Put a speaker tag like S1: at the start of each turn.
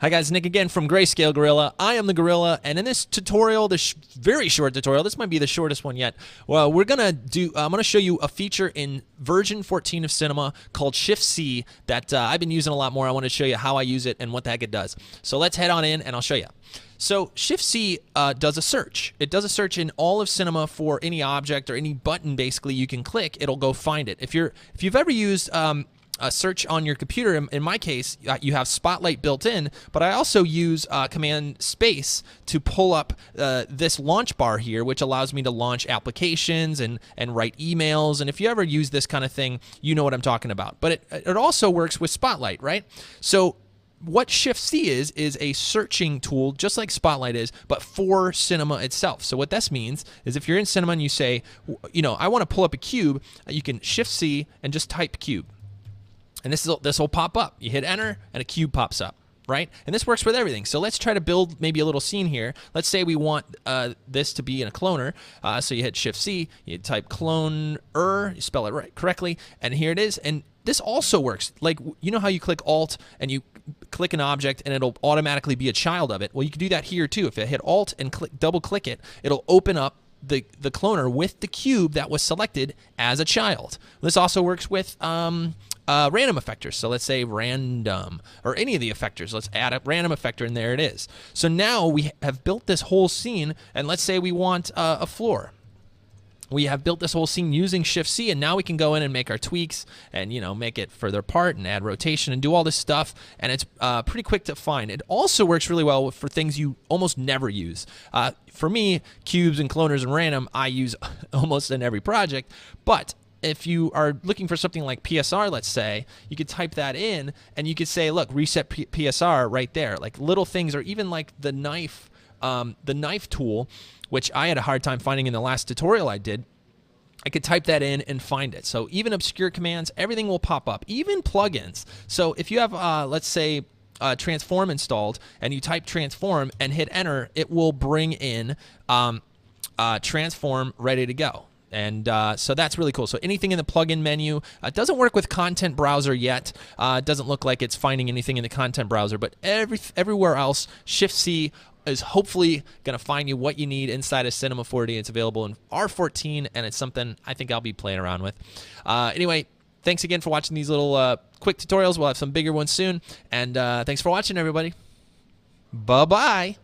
S1: Hi guys, Nick again from Grayscale Gorilla. I am the Gorilla, and in this tutorial, this very short tutorial, this might be the shortest one yet. Well, I'm gonna show you a feature in version 14 of Cinema called Shift C that I've been using a lot more. I want to show you how I use it and what the heck it does. So let's head on in, and I'll show you. So Shift C does a search. It does a search in all of Cinema for any object or any button basically you can click. It'll go find it. If you've ever used a search on your computer, in my case, you have Spotlight built in, but I also use Command Space to pull up this launch bar here, which allows me to launch applications and write emails. And if you ever use this kind of thing, you know what I'm talking about. But it also works with Spotlight, right? So what Shift C is a searching tool, just like Spotlight is, but for Cinema itself. So what this means is if you're in Cinema and you say, you know, I want to pull up a cube, you can Shift C and just type cube. And this will pop up. You hit enter and a cube pops up, right? And this works with everything. So let's try to build maybe a little scene here. Let's say we want this to be in a cloner. So you hit Shift C, you type cloner, you spell it right correctly, and here it is. And this also works. Like, you know how you click Alt and you click an object and it'll automatically be a child of it? Well, you can do that here too. If I hit Alt and double click it, it'll open up the cloner with the cube that was selected as a child. This also works with random effectors. So let's say random or any of the effectors. Let's add a random effector and there it is. So now we have built this whole scene, and let's say we want a floor. We have built this whole scene using Shift C, and now we can go in and make our tweaks and, you know, make it further apart and add rotation and do all this stuff, and it's pretty quick to find. It also works really well for things you almost never use. For me, cubes and cloners and random, I use almost in every project, but if you are looking for something like PSR, let's say, you could type that in and you could say, look, reset PSR right there. Like little things, or even like the knife tool, which I had a hard time finding in the last tutorial I did. I could type that in and find it. So even obscure commands, everything will pop up, even plugins. So if you have, let's say, transform installed and you type transform and hit enter, it will bring in transform ready to go. And so that's really cool. So anything in the plugin menu, it doesn't work with content browser yet. It doesn't look like it's finding anything in the content browser, but everywhere else, Shift C is hopefully going to find you what you need inside of Cinema 4D. It's available in r14, and it's something I think I'll be playing around with. Anyway, thanks again for watching these little quick tutorials. We'll have some bigger ones soon, and thanks for watching, everybody. Bye-bye.